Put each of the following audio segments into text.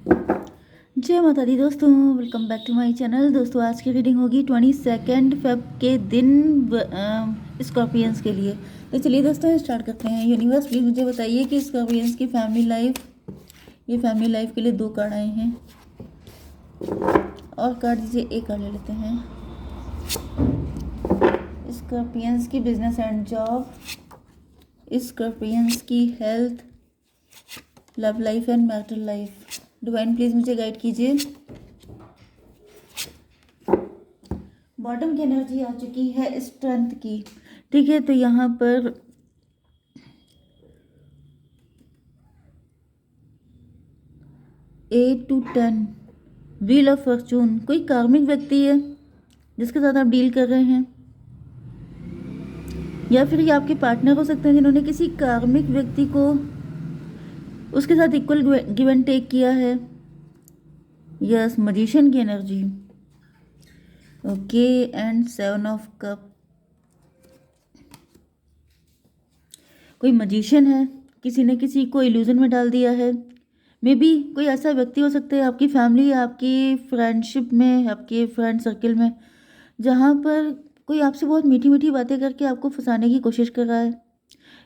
जय माता दी दोस्तों, welcome back to my channel. दोस्तों आज की रीडिंग होगी 22 फेब के दिन स्कॉर्पियंस के लिए। तो चलिए दोस्तों स्टार्ट करते हैं। यूनिवर्स प्लीज मुझे बताइए कि स्कॉर्पियंस की फैमिली लाइफ, ये फैमिली लाइफ के लिए 2 कार्ड आए हैं और कार्ड दीजिए, एक कार्ड ले लेते हैं। स्कॉर्पियंस की बिजनेस एंड जॉब, स्कॉर्पियंस की health, love life and marital life. Divine please मुझे गाइड कीजिए। बॉटम की एनर्जी आ चुकी है स्ट्रेंथ की, ठीक है। तो यहाँ पर eight to 10 wheel of fortune, कोई कार्मिक व्यक्ति है जिसके साथ आप डील कर रहे हैं, या फिर ये आपके पार्टनर हो सकते हैं जिन्होंने किसी कार्मिक व्यक्ति को उसके साथ इक्वल गिव एंड टेक किया है। यस, मजिशियन की energy, okay. And 7 of cup, कोई मजिशियन है, किसी ने किसी को इल्यूजन में डाल दिया है। मे बी कोई ऐसा व्यक्ति हो सकता है आपकी फैमिली या आपकी फ्रेंडशिप में, आपके फ्रेंड सर्कल में, जहाँ पर कोई आपसे बहुत मीठी मीठी बातें करके आपको फंसाने की कोशिश कर रहा है।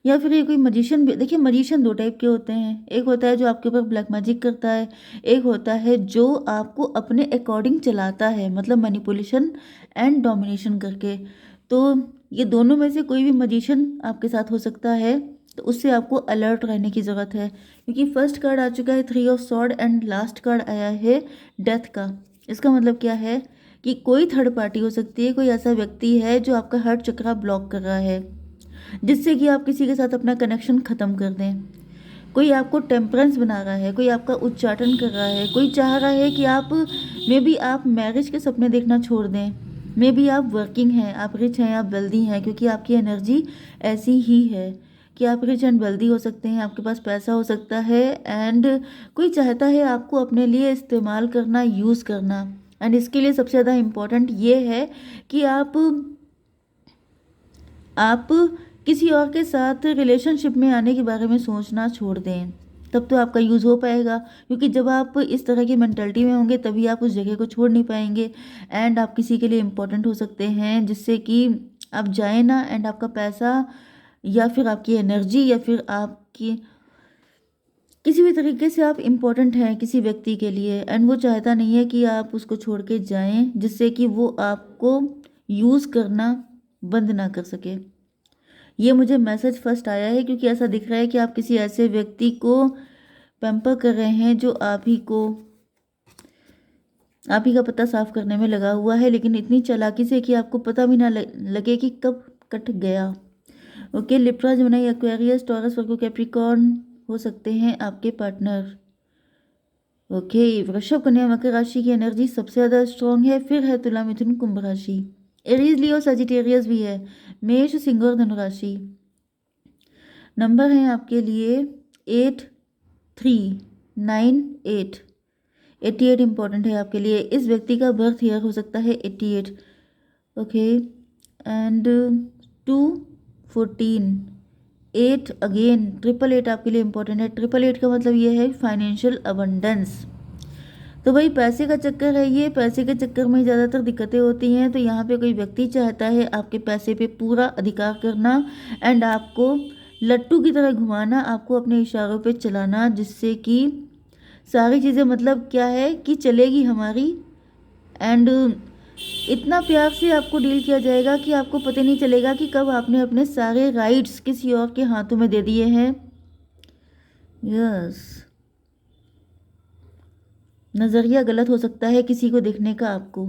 या फिर ये कोई मजिशियन भी, देखिए मजिशियन 2 टाइप के होते हैं। एक होता है जो आपके ऊपर ब्लैक मैजिक करता है, एक होता है जो आपको अपने अकॉर्डिंग चलाता है, मतलब मैनिपुलेशन एंड डोमिनेशन करके। तो ये दोनों में से कोई भी मजिशियन आपके साथ हो सकता है, तो उससे आपको अलर्ट रहने की ज़रूरत है। क्योंकि फर्स्ट कार्ड आ चुका है 3 of sword and last card आया है डेथ का। इसका मतलब क्या है कि कोई थर्ड पार्टी हो सकती है, कोई ऐसा व्यक्ति है जो आपका हार्ट चक्रा ब्लॉक कर रहा है, जिससे कि आप किसी के साथ अपना कनेक्शन ख़त्म कर दें। कोई आपको टेम्परेंस बना रहा है, कोई आपका उच्चाटन कर रहा है, कोई चाह रहा है कि आप मे बी आप मैरिज के सपने देखना छोड़ दें। मे बी आप वर्किंग हैं, आप रिच हैं, आप वेल्दी हैं, क्योंकि आपकी एनर्जी ऐसी ही है कि आप रिच एंड वेल्दी हो सकते हैं, आपके पास पैसा हो सकता है। एंड कोई चाहता है आपको अपने लिए इस्तेमाल करना, यूज़ करना। एंड इसके लिए सबसे ज़्यादा इम्पोर्टेंट ये है कि आप किसी और के साथ रिलेशनशिप में आने के बारे में सोचना छोड़ दें, तब तो आपका यूज़ हो पाएगा। क्योंकि जब आप इस तरह की मेंटलिटी में होंगे तभी आप उस जगह को छोड़ नहीं पाएंगे। एंड आप किसी के लिए इम्पोर्टेंट हो सकते हैं, जिससे कि आप जाए ना, एंड आपका पैसा या फिर आपकी एनर्जी या फिर आपकी किसी भी तरीके से आप इम्पोर्टेंट हैं किसी व्यक्ति के लिए, एंड वो चाहता नहीं है कि आप उसको छोड़ के जाएं, जिससे कि वो आपको यूज़ करना बंद ना कर सके। ये मुझे मैसेज फर्स्ट आया है क्योंकि ऐसा दिख रहा है कि आप किसी ऐसे व्यक्ति को पैम्पर कर रहे हैं जो आप ही का पता साफ करने में लगा हुआ है, लेकिन इतनी चालाकी से कि आपको पता भी ना लगे कि कब कट गया। Okay, Libra, Gemini, Aquarius, Taurus, Virgo, Capricorn हो सकते हैं आपके पार्टनर। ओके, वृषभ, कन्या, मकर राशि की एनर्जी सबसे ज़्यादा स्ट्रॉन्ग है, फिर है तुला, मिथुन, कुंभ राशि। एरीज, लियो, सजिटेरियस भी है, मेष, सिंह और धनु राशि। नंबर हैं आपके लिए 8, 3, 9, 8। 88 इंपॉर्टेंट है आपके लिए। इस व्यक्ति का बर्थ ईयर हो सकता है 88। ओके, एंड 2, 14, 8 अगेन, 888 आपके लिए इंपॉर्टेंट है। 888 का मतलब ये है फाइनेंशियल अबंडेंस। तो भाई पैसे का चक्कर है, ये पैसे के चक्कर में ज़्यादातर दिक्कतें होती हैं। तो यहाँ पे कोई व्यक्ति चाहता है आपके पैसे पे पूरा अधिकार करना, एंड आपको लट्टू की तरह घुमाना, आपको अपने इशारों पे चलाना, जिससे कि सारी चीज़ें, मतलब क्या है कि चलेगी हमारी। एंड इतना प्यार से आपको डील किया जाएगा कि आपको पता नहीं चलेगा कि कब आपने अपने सारे राइट्स किसी और के हाथों में दे दिए हैं। यस, नज़रिया गलत हो सकता है किसी को देखने का आपको,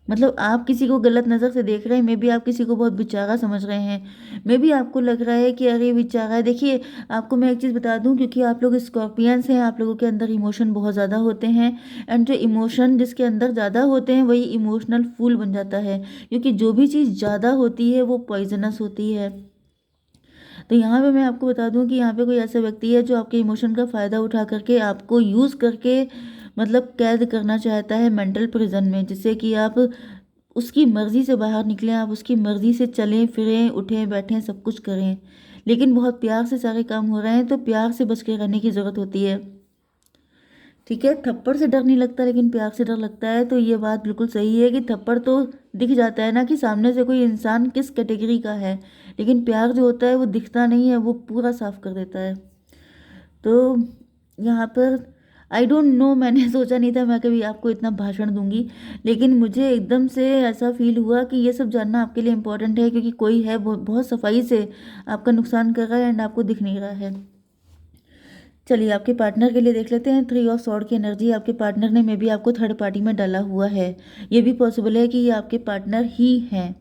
मतलब आप किसी को गलत नज़र से देख रहे हैं। मे बी आप किसी को बहुत बेचारा समझ रहे हैं। मे बी आपको लग रहा है कि अरे बेचारा है। देखिए आपको मैं एक चीज़ बता दूं, क्योंकि आप लोग स्कॉर्पियंस हैं, आप लोगों के अंदर इमोशन बहुत ज़्यादा होते हैं। एंड जो इमोशन जिसके अंदर ज़्यादा होते हैं वही इमोशनल फूल बन जाता है, क्योंकि जो भी चीज़ ज़्यादा होती है वो पॉइजनस होती है। तो यहाँ पे मैं आपको बता दूं कि यहाँ पे कोई ऐसा व्यक्ति है जो आपके इमोशन का फ़ायदा उठा करके आपको यूज़ करके, मतलब कैद करना चाहता है मेंटल प्रिजन में, जिससे कि आप उसकी मर्ज़ी से बाहर निकलें, आप उसकी मर्ज़ी से चलें फिरें, उठें बैठें, सब कुछ करें। लेकिन बहुत प्यार से सारे काम हो रहे हैं, तो प्यार से बच के रहने की ज़रूरत होती है। ठीक है, थप्पड़ से डर नहीं लगता लेकिन प्यार से डर लगता है, तो ये बात बिल्कुल सही है कि थप्पड़ तो दिख जाता है ना कि सामने से कोई इंसान किस कैटेगरी का है, लेकिन प्यार जो होता है वो दिखता नहीं है, वो पूरा साफ कर देता है। तो यहाँ पर आई डोंट नो, मैंने सोचा नहीं था मैं कभी आपको इतना भाषण दूंगी, लेकिन मुझे एकदम से ऐसा फील हुआ कि ये सब जानना आपके लिए इम्पोर्टेंट है, क्योंकि कोई है बहुत सफाई से आपका नुकसान कर रहा है एंड आपको दिख नहीं रहा है। चलिए आपके पार्टनर के लिए देख लेते हैं। 3 ऑफ सॉर्ड की एनर्जी आपके पार्टनर ने मे बी आपको थर्ड पार्टी में डाला हुआ है। ये भी पॉसिबल है कि ये आपके पार्टनर ही हैं।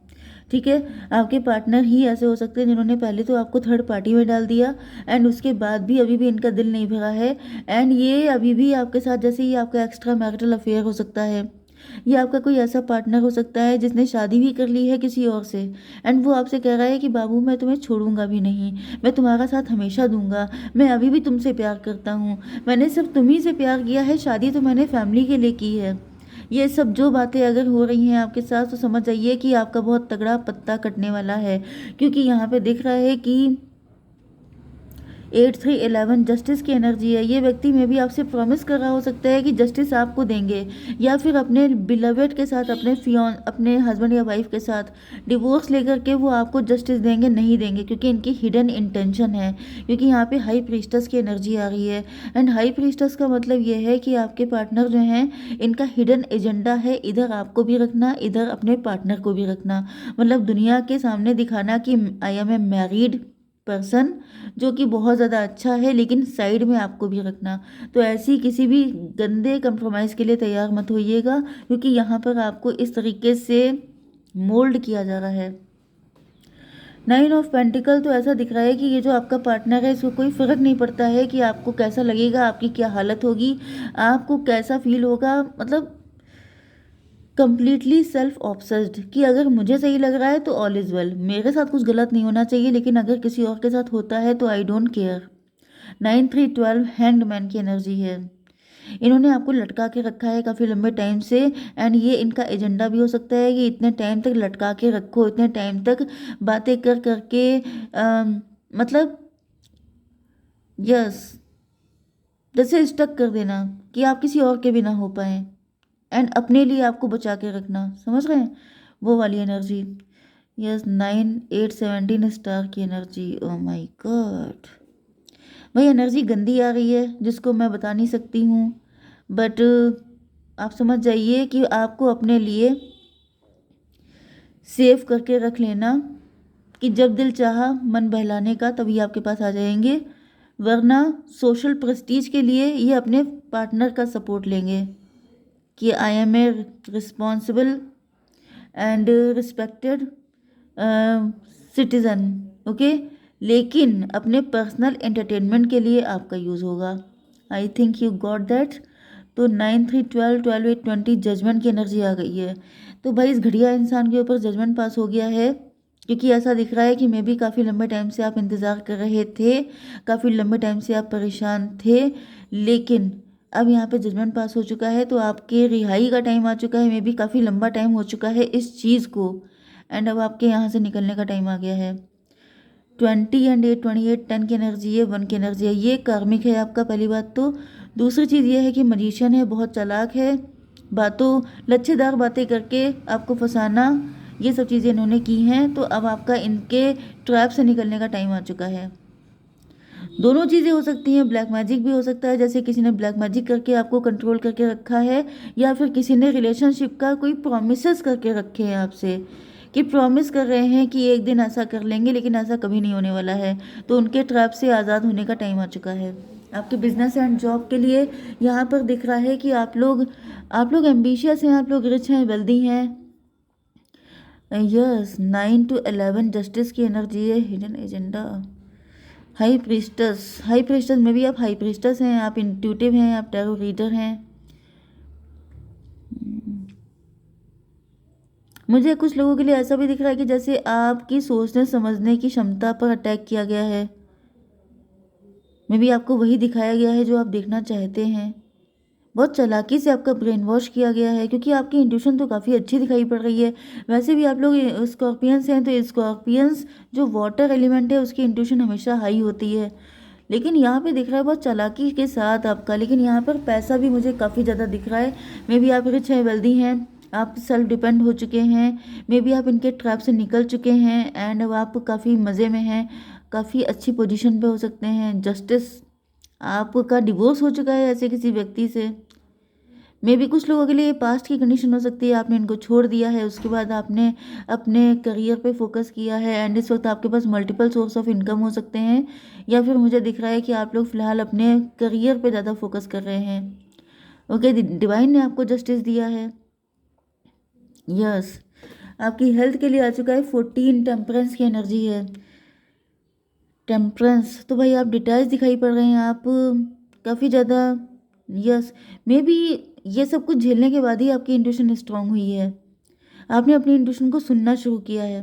ठीक है, आपके पार्टनर ही ऐसे हो सकते हैं जिन्होंने पहले तो आपको थर्ड पार्टी में डाल दिया एंड उसके बाद भी अभी भी इनका दिल नहीं भरा है, एंड ये अभी भी आपके साथ, जैसे ये आपका एक्स्ट्रा मैरिटल अफेयर हो सकता है, ये आपका कोई ऐसा पार्टनर हो सकता है जिसने शादी भी कर ली है किसी और से, एंड वो आपसे कह रहा है कि बाबू मैं तुम्हें छोड़ूंगा भी नहीं, मैं तुम्हारा साथ हमेशा दूंगा, मैं अभी भी तुमसे प्यार करता हूँ, मैंने सिर्फ तुम्ही से प्यार किया है, शादी तो मैंने फैमिली के लिए की है। ये सब जो बातें अगर हो रही हैं आपके साथ, तो समझ जाइए कि आपका बहुत तगड़ा पत्ता कटने वाला है, क्योंकि यहाँ पे दिख रहा है कि 8 3 11 जस्टिस की एनर्जी है। ये व्यक्ति में भी आपसे प्रॉमिस कर रहा हो सकता है कि जस्टिस आपको देंगे, या फिर अपने बिलवेड के साथ, अपने हस्बैंड या वाइफ के साथ डिवोर्स लेकर के वो आपको जस्टिस देंगे, नहीं देंगे, क्योंकि इनकी हिडन इंटेंशन है। क्योंकि यहाँ पे हाई प्रीस्टस की एनर्जी आ रही है, एंड हाई प्रीस्टस का मतलब ये है कि आपके पार्टनर जो हैं इनका हिडन एजेंडा है, इधर आपको भी रखना, इधर अपने पार्टनर को भी रखना, मतलब दुनिया के सामने दिखाना कि I am a married person, जो कि बहुत ज़्यादा अच्छा है, लेकिन साइड में आपको भी रखना। तो ऐसी किसी भी गंदे कंप्रोमाइज़ के लिए तैयार मत होइएगा, क्योंकि यहाँ पर आपको इस तरीके से मोल्ड किया जा रहा है। 9 ऑफ पेंटिकल तो ऐसा दिख रहा है कि ये जो आपका पार्टनर है इसको कोई फ़र्क नहीं पड़ता है कि आपको कैसा लगेगा, आपकी क्या हालत होगी, आपको कैसा फील होगा, मतलब कंप्लीटली सेल्फ ऑब्सेस्ड कि अगर मुझे सही लग रहा है तो ऑल इज़ वेल, मेरे साथ कुछ गलत नहीं होना चाहिए, लेकिन अगर किसी और के साथ होता है तो I don't care. 9 3 12 hanged man की एनर्जी है। इन्होंने आपको लटका के रखा है काफ़ी लंबे टाइम से, एंड ये इनका एजेंडा भी हो सकता है कि इतने टाइम तक लटका के रखो, इतने टाइम तक बातें कर करके मतलब यस, जैसे स्टक कर देना कि आप किसी और के भी ना हो पाए, एंड अपने लिए आपको बचा के रखना, समझ रहे हैं, वो वाली एनर्जी। यस, 9 8 17 स्टार की एनर्जी। ओ माय गॉड, भाई एनर्जी गंदी आ रही है जिसको मैं बता नहीं सकती हूँ, बट आप समझ जाइए कि आपको अपने लिए सेव करके रख लेना कि जब दिल चाहा मन बहलाने का तभी आपके पास आ जाएंगे, वरना सोशल प्रेस्टीज के लिए ये अपने पार्टनर का सपोर्ट लेंगे कि I am a responsible and respected citizen, okay, लेकिन अपने पर्सनल एंटरटेनमेंट के लिए आपका यूज़ होगा। I think you got that. तो 9 3 12 12 8 20 जजमेंट की एनर्जी आ गई है। तो भाई इस घड़िया इंसान के ऊपर जजमेंट पास हो गया है, क्योंकि ऐसा दिख रहा है कि मे भी काफ़ी लंबे टाइम से आप इंतज़ार कर रहे थे, काफ़ी लंबे टाइम से आप परेशान थे, लेकिन अब यहाँ पे जजमेंट पास हो चुका है, तो आपके रिहाई का टाइम आ चुका है, मे बी काफ़ी लंबा टाइम हो चुका है इस चीज़ को, एंड अब आपके यहाँ से निकलने का टाइम आ गया है। 20 एंड 8 28 10 की एनर्जी है, 1 की एनर्जी है, ये कार्मिक है आपका, पहली बात तो। दूसरी चीज़ ये है कि मजिशियन है, बहुत चालाक है, बातों लच्छेदार बातें करके आपको फंसाना, ये सब चीज़ें इन्होंने की हैं, तो अब आपका इनके ट्रैप से निकलने का टाइम आ चुका है। दोनों चीज़ें हो सकती हैं, ब्लैक मैजिक भी हो सकता है, जैसे किसी ने ब्लैक मैजिक करके आपको कंट्रोल करके रखा है, या फिर किसी ने रिलेशनशिप का कोई प्रोमिसेस करके रखे हैं आपसे, कि प्रॉमिस कर रहे हैं कि एक दिन ऐसा कर लेंगे, लेकिन ऐसा कभी नहीं होने वाला है, तो उनके ट्रैप से आज़ाद होने का टाइम आ चुका है। आपके बिजनेस एंड जॉब के लिए यहाँ पर दिख रहा है कि आप लोग एम्बिशियस हैं, आप लोग रिच हैं, वेल्दी हैं। यस, 9 to 11 जस्टिस की एनर्जी है, हिडन एजेंडा। हाई प्रीस्टस में भी आप हाई प्रीस्टस हैं, आप इंट्यूटिव हैं, आप टैरो रीडर हैं। मुझे कुछ लोगों के लिए ऐसा भी दिख रहा है कि जैसे आपकी सोचने समझने की क्षमता पर अटैक किया गया है, मे बी आपको वही दिखाया गया है जो आप देखना चाहते हैं, बहुत चालाकी से आपका ब्रेन वॉश किया गया है, क्योंकि आपकी इंट्यूशन तो काफ़ी अच्छी दिखाई पड़ रही है। वैसे भी आप लोग स्कॉर्पियंस हैं, तो स्कॉर्पियंस जो वाटर एलिमेंट है उसकी इंट्यूशन हमेशा हाई होती है, लेकिन यहाँ पे दिख रहा है बहुत चालाकी के साथ आपका, लेकिन यहाँ पर पैसा भी मुझे काफ़ी ज़्यादा दिख रहा है। मे बी आप रिच है, वेल्दी हैं, आप सेल्फ डिपेंड हो चुके हैं, मे बी आप इनके ट्रैप से निकल चुके हैं एंड अब आप काफ़ी मज़े में हैं, काफ़ी अच्छी पोजीशन पे हो सकते हैं। जस्टिस, आपका डिवोर्स हो चुका है ऐसे किसी व्यक्ति से। मे बी कुछ लोगों के लिए पास्ट की कंडीशन हो सकती है, आपने इनको छोड़ दिया है, उसके बाद आपने अपने करियर पे फोकस किया है एंड इस वक्त आपके पास मल्टीपल सोर्स ऑफ इनकम हो सकते हैं, या फिर मुझे दिख रहा है कि आप लोग फिलहाल अपने करियर पे ज़्यादा फोकस कर रहे हैं। ओके, डिवाइन ने आपको जस्टिस दिया है। यस, आपकी हेल्थ के लिए आ चुका है 14, टेम्परेंस की एनर्जी है। टेम्परेंस तो भाई आप डिटैच दिखाई पड़ रहे हैं, आप काफ़ी ज़्यादा, यस, मे बी ये सब कुछ झेलने के बाद ही आपकी इंट्यूशन स्ट्रांग हुई है, आपने अपनी इंट्यूशन को सुनना शुरू किया है।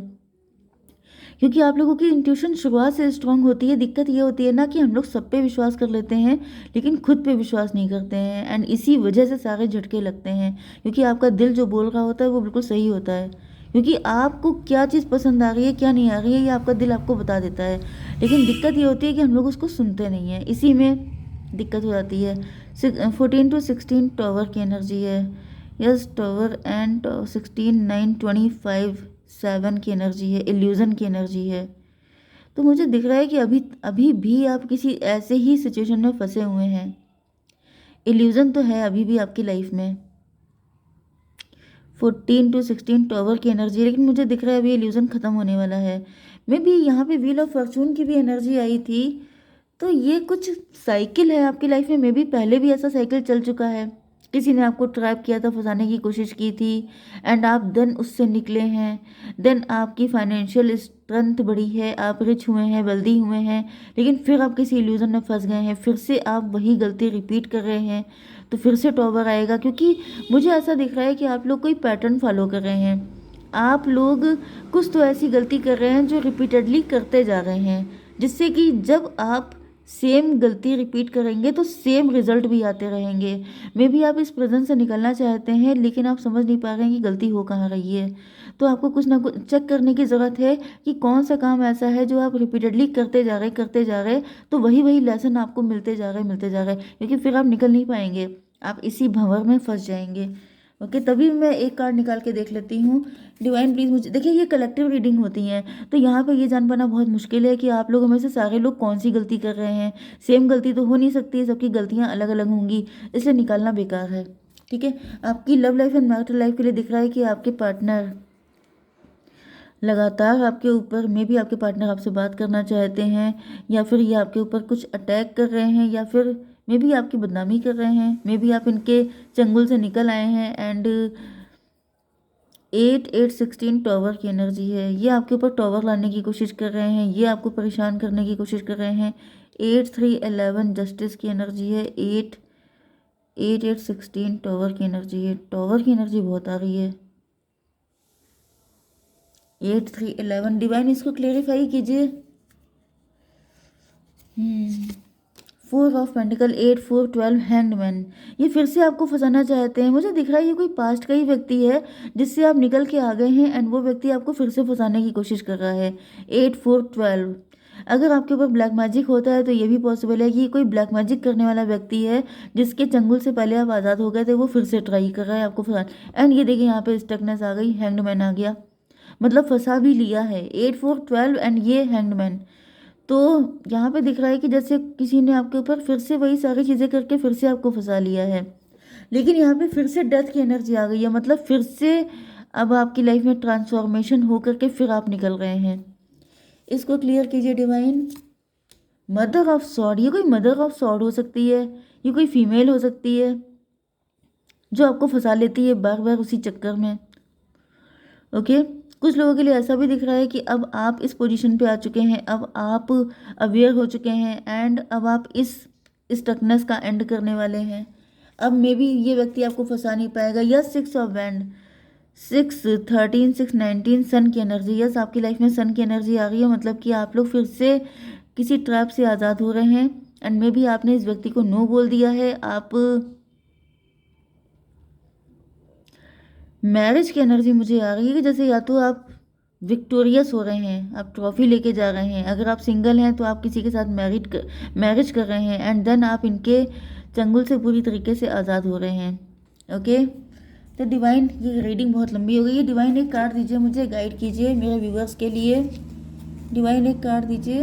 क्योंकि आप लोगों की इंट्यूशन शुरुआत से स्ट्रांग होती है। दिक्कत ये होती है ना कि हम लोग सब पे विश्वास कर लेते हैं लेकिन खुद पे विश्वास नहीं करते हैं एंड इसी वजह से सारे झटके लगते हैं, क्योंकि आपका दिल जो बोल रहा होता है वो बिल्कुल सही होता है। क्योंकि आपको क्या चीज़ पसंद आ रही है क्या नहीं आ रही है ये आपका दिल आपको बता देता है, लेकिन दिक्कत ये होती है कि हम लोग उसको सुनते नहीं हैं, इसी में दिक्कत हो जाती है। 14 to 16 टॉवर की एनर्जी है। यस, टॉवर एंड 16, 9, 25, 7 की एनर्जी है, इल्यूज़न की एनर्जी है। तो मुझे दिख रहा है कि अभी अभी भी आप किसी ऐसे ही सिचुएशन में फंसे हुए हैं। इल्यूज़न तो है अभी भी आपकी लाइफ में। 14 to 16 टॉवर की एनर्जी, लेकिन मुझे दिख रहा है अभी इल्यूज़न ख़त्म होने वाला है। मे बी यहाँ पे व्हील ऑफ फॉर्चून की भी एनर्जी आई थी, तो ये कुछ साइकिल है आपकी लाइफ में। मे बी पहले भी ऐसा साइकिल चल चुका है, किसी ने आपको ट्रैप किया था, फंसाने की कोशिश की थी एंड आप देन उससे निकले हैं। देन आपकी फाइनेंशियल स्ट्रेंथ बढ़ी है, आप रिच हुए हैं, वेल्दी हुए हैं, लेकिन फिर आप किसी इल्यूजन में फंस गए हैं, फिर से आप वही गलती रिपीट कर रहे हैं, तो फिर से टॉवर आएगा। क्योंकि मुझे ऐसा दिख रहा है कि आप लोग कोई पैटर्न फॉलो कर रहे हैं, आप लोग कुछ तो ऐसी गलती कर रहे हैं जो रिपीटेडली करते जा रहे हैं, जिससे कि जब आप सेम गलती रिपीट करेंगे तो सेम रिजल्ट भी आते रहेंगे। मे बी आप इस प्रेजेंस से निकलना चाहते हैं लेकिन आप समझ नहीं पा रहे हैं कि गलती हो कहाँ रही है, तो आपको कुछ ना कुछ चेक करने की ज़रूरत है कि कौन सा काम ऐसा है जो आप रिपीटेडली करते जा रहे तो वही वही लेसन आपको मिलते जा रहे, क्योंकि फिर आप निकल नहीं पाएंगे, आप इसी भंवर में फंस जाएंगे। ओके, तभी मैं एक कार्ड निकाल के देख लेती हूँ। डिवाइन प्लीज़ मुझे देखिए, ये कलेक्टिव रीडिंग होती हैं तो यहाँ पर ये जान पाना बहुत मुश्किल है कि आप लोगों में से सारे लोग कौन सी गलती कर रहे हैं। सेम गलती तो हो नहीं सकती, सबकी गलतियाँ अलग अलग होंगी, इसलिए निकालना बेकार है। ठीक है, आपकी love life and marital life के लिए दिख रहा है कि आपके पार्टनर लगातार आपके ऊपर, मे भी आपके पार्टनर आपसे बात करना चाहते हैं, या फिर ये आपके ऊपर कुछ अटैक कर रहे हैं, या फिर मे भी आपकी बदनामी कर रहे हैं, मे भी आप इनके चंगुल से निकल आए हैं। एंड 8, 8, 16 टॉवर की एनर्जी है, ये आपके ऊपर टॉवर लाने की कोशिश कर रहे हैं, ये आपको परेशान करने की कोशिश कर रहे हैं। 8, 3, 11 जस्टिस की एनर्जी है। 8, 8, 16 टॉवर की एनर्जी है, टॉवर की एनर्जी बहुत आ रही है। 8, 3, 11 डिवाइन इसको क्लेरिफाई कीजिए। 4 ऑफ पेंटिकल, 8, 4, 12 हैंगमैन, ये फिर से आपको फंसाना चाहते हैं। मुझे दिख रहा है ये कोई पास्ट का ही व्यक्ति है जिससे आप निकल के आ गए हैं एंड वो व्यक्ति आपको फिर से फंसाने की कोशिश कर रहा है। 8, 4, 12, अगर आपके ऊपर ब्लैक मैजिक होता है तो ये भी पॉसिबल है कि कोई ब्लैक मैजिक करने वाला व्यक्ति है जिसके चंगुल से पहले आप आज़ाद हो गए थे, वो फिर से ट्राई कर रहा है आपको फंसाना। एंड ये देखिए यहाँ पे स्टकनेस आ गई, हैंगमैन आ गया, मतलब फंसा भी लिया है। 8, 4, 12 एंड ये हैंगमैन, तो यहाँ पे दिख रहा है कि जैसे किसी ने आपके ऊपर फिर से वही सारी चीज़ें करके फिर से आपको फंसा लिया है, लेकिन यहाँ पे फिर से डेथ की एनर्जी आ गई है, मतलब फिर से अब आपकी लाइफ में ट्रांसफॉर्मेशन हो करके फिर आप निकल रहे हैं। इसको क्लियर कीजिए डिवाइन। मदर ऑफ सॉर्ड, ये कोई मदर ऑफ सॉर्ड हो सकती है, ये कोई फीमेल हो सकती है जो आपको फंसा लेती है बार बार उसी चक्कर में। ओके, कुछ लोगों के लिए ऐसा भी दिख रहा है कि अब आप इस पोजीशन पे आ चुके हैं, अब आप अवेयर हो चुके हैं एंड अब आप इस स्टकनेस का एंड करने वाले हैं। अब मे बी ये व्यक्ति आपको फंसा नहीं पाएगा। यस, 6 ऑफ बैंड, 6, 13, 6, 19 सन की एनर्जी। यस, आपकी लाइफ में सन की एनर्जी आ रही है, मतलब कि आप लोग फिर से किसी ट्रैप से आज़ाद हो रहे हैं एंड मे बी आपने इस व्यक्ति को नो बोल दिया है। आप मैरिज की एनर्जी मुझे आ रही है कि जैसे या तो आप विक्टोरियस हो रहे हैं, आप ट्रॉफी लेके जा रहे हैं। अगर आप सिंगल हैं तो आप किसी के साथ मैरिज कर रहे हैं एंड देन आप इनके चंगुल से पूरी तरीके से आज़ाद हो रहे हैं। ओके, तो डिवाइन, ये रीडिंग बहुत लंबी हो गई है। डिवाइन एक कार्ड दीजिए, मुझे गाइड कीजिए मेरे व्यूअर्स के लिए। डिवाइन एक कार्ड दीजिए।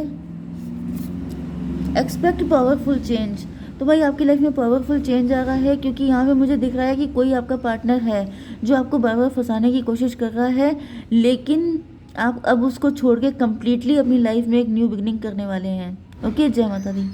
Expect powerful change. तो भाई आपकी लाइफ में पावरफुल चेंज आ रहा है, क्योंकि यहाँ पे मुझे दिख रहा है कि कोई आपका पार्टनर है जो आपको बार बार फंसाने की कोशिश कर रहा है, लेकिन आप अब उसको छोड़ के कम्प्लीटली अपनी लाइफ में एक न्यू बिगनिंग करने वाले हैं। ओके, जय माता दी।